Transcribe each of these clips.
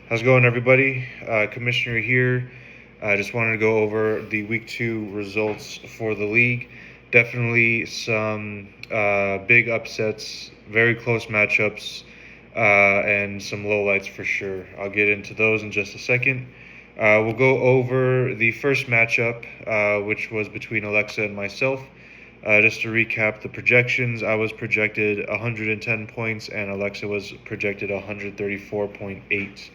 How's it going, everybody? Commissioner here. I just wanted to go over the Week 2 results for the league. Definitely some big upsets, very close matchups, and some lowlights for sure. I'll get into those in just a second. We'll go over the first matchup, which was between Alexa and myself. Just to recap the projections, I was projected 110 points and Alexa was projected 134.8.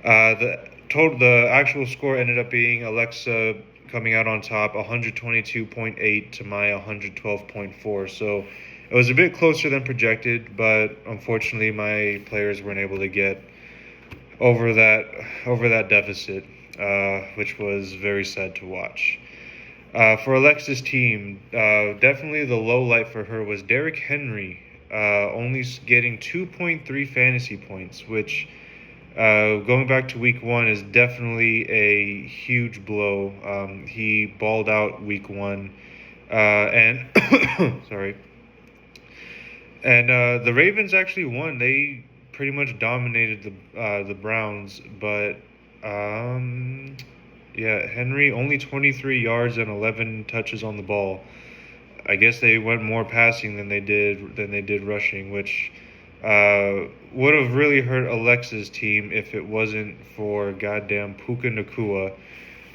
The actual score ended up being Alexa coming out on top, 122.8 to my 112.4. So it was a bit closer than projected, but unfortunately my players weren't able to get over that deficit, which was very sad to watch. For Alexa's team, definitely the low light for her was Derrick Henry, only getting 2.3 fantasy points, which, going back to week 1, is definitely a huge blow. He balled out week 1, and sorry. And the Ravens actually won. They pretty much dominated the Browns, but yeah, Henry only 23 yards and 11 touches on the ball. I guess they went more passing than they did rushing, which would have really hurt Alexa's team if it wasn't for goddamn Puka Nacua,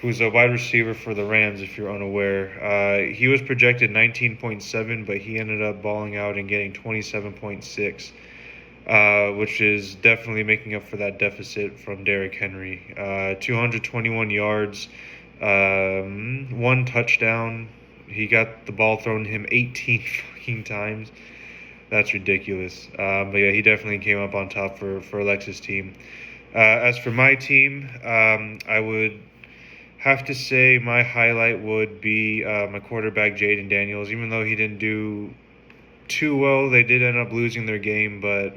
who's a wide receiver for the Rams, if you're unaware. He was projected 19.7, but he ended up balling out and getting 27.6. Which is definitely making up for that deficit from Derrick Henry. 221 yards, 1 touchdown. He got the ball thrown to him 18 fucking times. That's ridiculous. But yeah, he definitely came up on top for Alexa's team. As for my team, I would have to say my highlight would be my quarterback, Jaden Daniels. Even though he didn't do too well, they did end up losing their game, but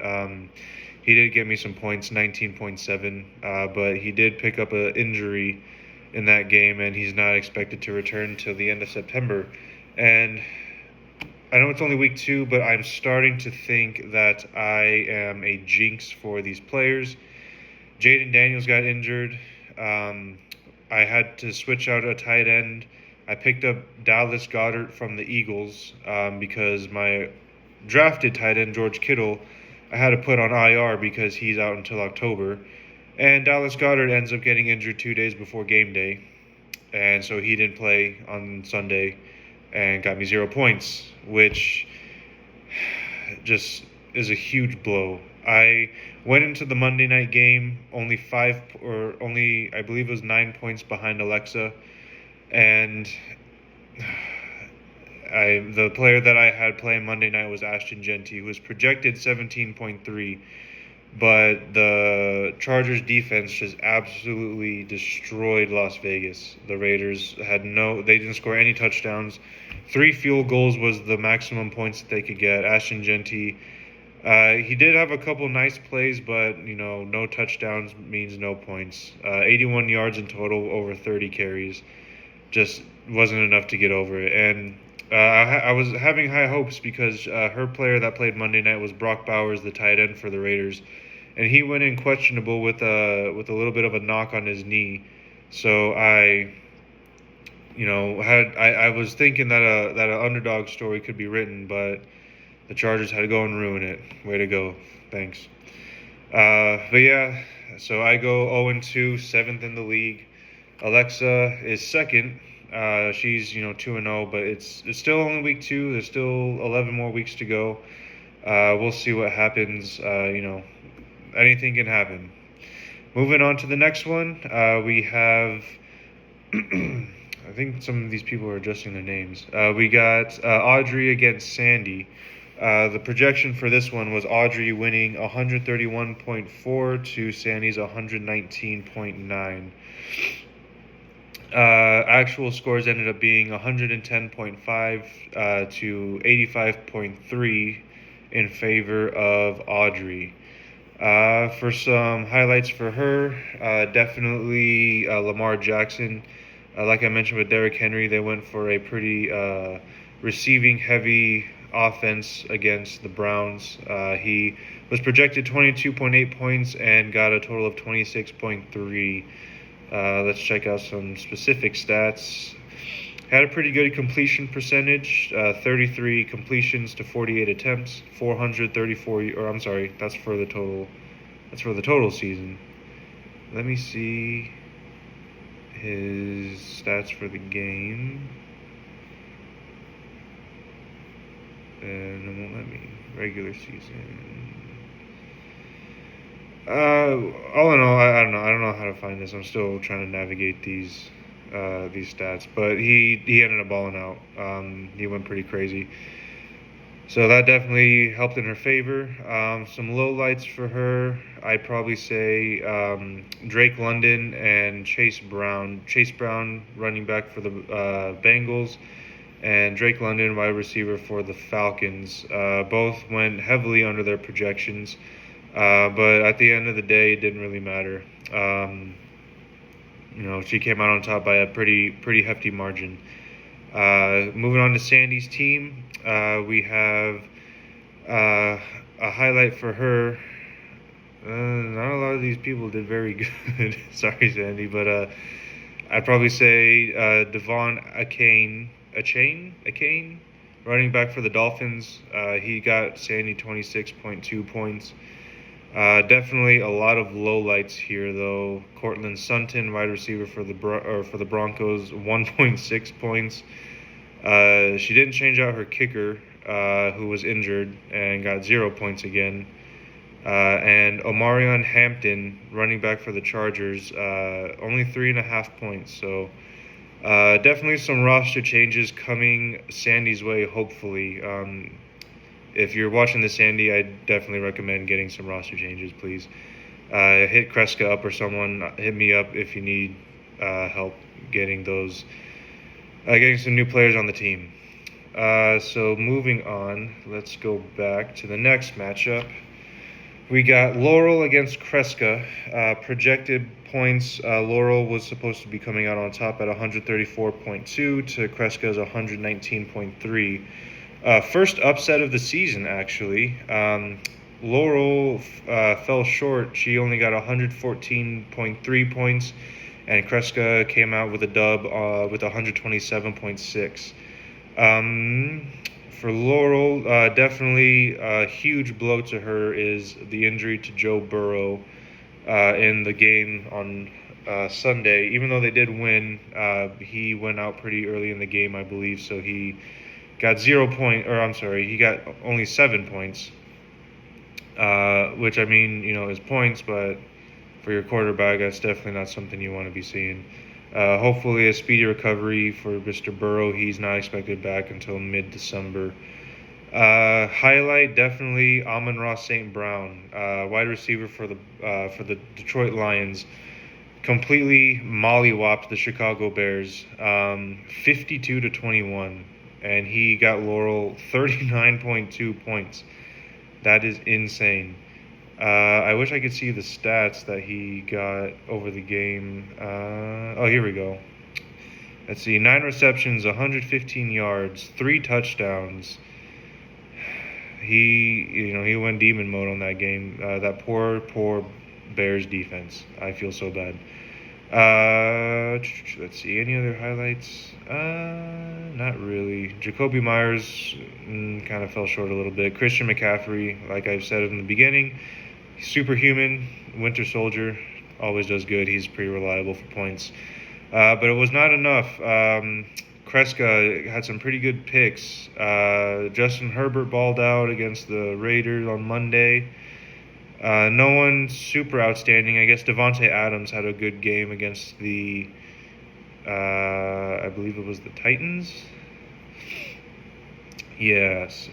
he did get me some points, 19.7, but he did pick up an injury in that game, and he's not expected to return until the end of September. And I know it's only week 2, but I'm starting to think that I am a jinx for these players. Jaden Daniels got injured. I had to switch out a tight end. I picked up Dallas Goedert from the Eagles because my drafted tight end, George Kittle, I had to put on IR because he's out until October. And Dallas Goedert ends up getting injured 2 days before game day. And so he didn't play on Sunday and got me 0 points, which just is a huge blow. I went into the Monday night game only I believe it was 9 points behind Alexa. And the player that I had playing Monday night was Ashton Jeanty, who was projected 17.3, but the Chargers defense just absolutely destroyed Las Vegas. The Raiders they didn't score any touchdowns. 3 field goals was the maximum points that they could get. Ashton Jeanty, he did have a couple nice plays, but no touchdowns means no points. 81 yards in total, over 30 carries. Just wasn't enough to get over it. And I was having high hopes because her player that played Monday night was Brock Bowers, the tight end for the Raiders, and he went in questionable with a little bit of a knock on his knee. So I was thinking that an underdog story could be written, but the Chargers had to go and ruin it. Way to go! Thanks. But yeah, so I go 0-2, 7th in the league. Alexa is second. She's 2-0, but it's still only week 2. There's still 11 more weeks to go. We'll see what happens. Anything can happen. Moving on to the next one, we have. I think some of these people are adjusting their names. We got Audrey against Sandy. The projection for this one was Audrey winning 131.4 to Sandy's 119.9. Actual scores ended up being 110.5 to 85.3 in favor of Audrey. For some highlights for her, definitely Lamar Jackson. Like I mentioned with Derrick Henry, they went for a pretty receiving-heavy offense against the Browns. He was projected 22.8 points and got a total of 26.3. Let's check out some specific stats. Had a pretty good completion percentage, 33 completions to 48 attempts, 434. Or I'm sorry, that's for the total. That's for the total season. Let me see his stats for the game. And it won't let me. Regular season. All in all, I don't know. I don't know how to find this. I'm still trying to navigate these stats. But he ended up balling out. He went pretty crazy. So that definitely helped in her favor. Some lowlights for her, I'd probably say Drake London and Chase Brown. Chase Brown, running back for the Bengals, and Drake London, wide receiver for the Falcons. Both went heavily under their projections, but at the end of the day, it didn't really matter. She came out on top by a pretty hefty margin. Moving on to Sandy's team, we have a highlight for her. Not a lot of these people did very good. Sorry, Sandy, but I'd probably say Devon Achane, running back for the Dolphins. He got Sandy 26.2 points. Definitely a lot of lowlights here, though. Cortland Sutton, wide receiver for the Broncos, 1.6 points. She didn't change out her kicker, who was injured, and got 0 points again. And Omarion Hampton, running back for the Chargers, only 3.5 points. So definitely some roster changes coming Sandy's way, hopefully. If you're watching this, Sandy, I definitely recommend getting some roster changes, please. Hit Kreska up, or someone hit me up if you need help getting some new players on the team. So moving on, let's go back to the next matchup. We got Laurel against Kreska. Projected points, Laurel was supposed to be coming out on top at 134.2 to Kreska's 119.3. First upset of the season, actually. Laurel fell short. She only got 114.3 points, and Kreska came out with a dub with 127.6. For Laurel, definitely a huge blow to her is the injury to Joe Burrow in the game on Sunday. Even though they did win, he went out pretty early in the game, I believe, so he got he got only 7 points, which, is points, but for your quarterback, that's definitely not something you want to be seeing. Hopefully a speedy recovery for Mr. Burrow. He's not expected back until mid-December. Highlight, definitely Amon-Ra St. Brown, wide receiver for the Detroit Lions. Completely mollywopped the Chicago Bears, 52-21. And he got Laurel 39.2 points. That is insane. I wish I could see the stats that he got over the game. Here we go. Let's see. 9 receptions, 115 yards, 3 touchdowns. He went demon mode on that game. That poor Bears defense. I feel so bad. Let's see. Any other highlights? Not really. Jacoby Myers kind of fell short a little bit. Christian McCaffrey, like I've said in the beginning, superhuman, Winter Soldier, always does good. He's pretty reliable for points. But it was not enough. Kreska had some pretty good picks. Justin Herbert balled out against the Raiders on Monday. No one super outstanding. I guess Devontae Adams had a good game against the, I believe it was the Titans. Yes.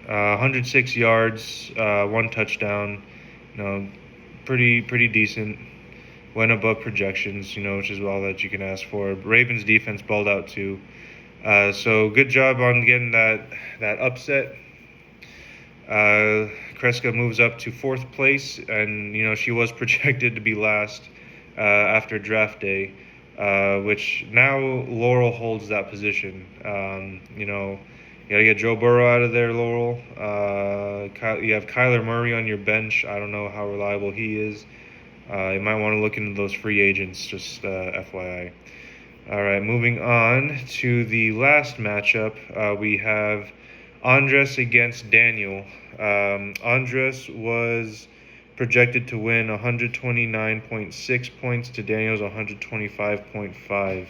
106 yards, 1 touchdown. Pretty decent. Went above projections, which is all that you can ask for. Ravens defense balled out too. So good job on getting that upset. Kreska moves up to 4th place, and she was projected to be last after draft day, which now Laurel holds that position. You got to get Joe Burrow out of there, Laurel. You have Kyler Murray on your bench. I don't know how reliable he is. You might want to look into those free agents, just FYI. All right, moving on to the last matchup. We have Andres against Daniel. Andres was projected to win 129.6 points to Daniel's 125.5.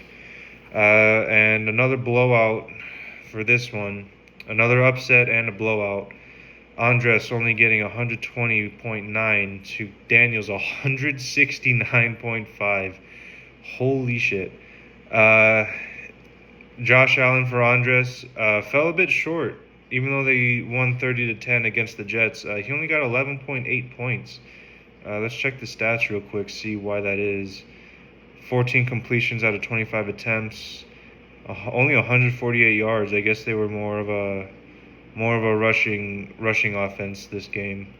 And another blowout for this one. Another upset and a blowout. Andres only getting 120.9 to Daniel's 169.5. Holy shit. Josh Allen for Andres fell a bit short, even though they won 30-10 against the Jets. He only got 11.8 points. Let's check the stats real quick, see why that is. 14 completions out of 25 attempts, only 148 yards. I guess they were more of a rushing offense this game.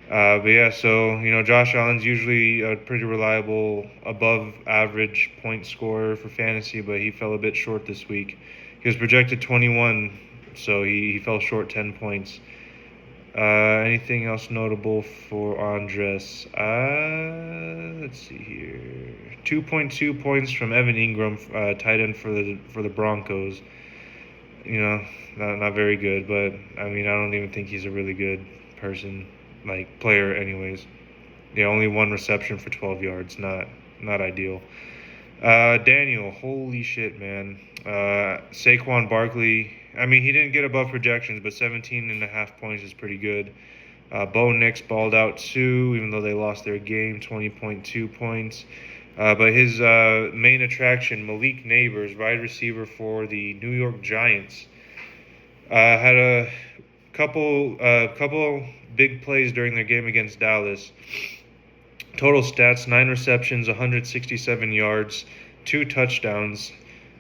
But yeah, so Josh Allen's usually a pretty reliable, above average point scorer for fantasy, but he fell a bit short this week. He was projected 21, so he fell short 10 points. Anything else notable for Andres? Let's see here. 2.2 points from Evan Ingram, tight end for the Broncos. Not very good, but I don't even think he's a really good player anyways. Yeah, only one reception for 12 yards. Not ideal. Daniel, holy shit, man. Saquon Barkley, he didn't get above projections, but 17.5 points is pretty good. Bo Nix balled out too, even though they lost their game, 20.2 points. But his main attraction, Malik Neighbors, wide receiver for the New York Giants, had a couple big plays during their game against Dallas. Total stats: 9 receptions, 167 yards, 2 touchdowns,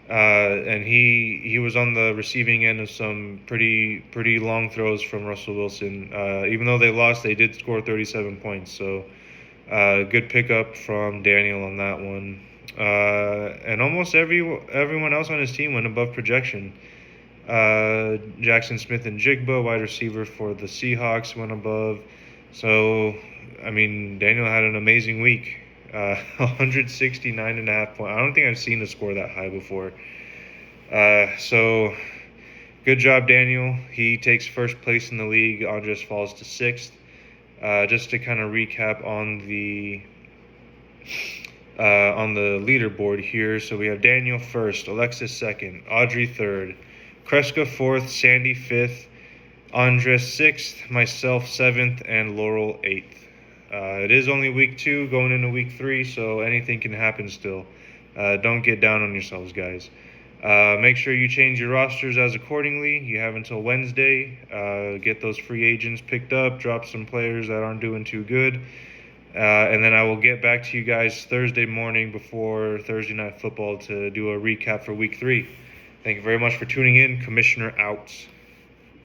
and he was on the receiving end of some pretty long throws from Russell Wilson. Even though they lost, they did score 37 points. So good pickup from Daniel on that one. And almost everyone else on his team went above projection. Jackson Smith and Jigba, wide receiver for the Seahawks, went above. So, Daniel had an amazing week. 169.5 points. I don't think I've seen a score that high before. So, good job, Daniel. He takes first place in the league. Andres falls to 6th. Just to kind of recap on the leaderboard here. So we have Daniel 1st, Alexis 2nd, Audrey 3rd, Kreska 4th, Sandy 5th, Andres 6th, myself 7th, and Laurel 8th. It is only week 2 going into week 3, so anything can happen still. Don't get down on yourselves, guys. Make sure you change your rosters as accordingly. You have until Wednesday. Get those free agents picked up, drop some players that aren't doing too good. And then I will get back to you guys Thursday morning before Thursday Night Football to do a recap for week 3. Thank you very much for tuning in. Commissioner out.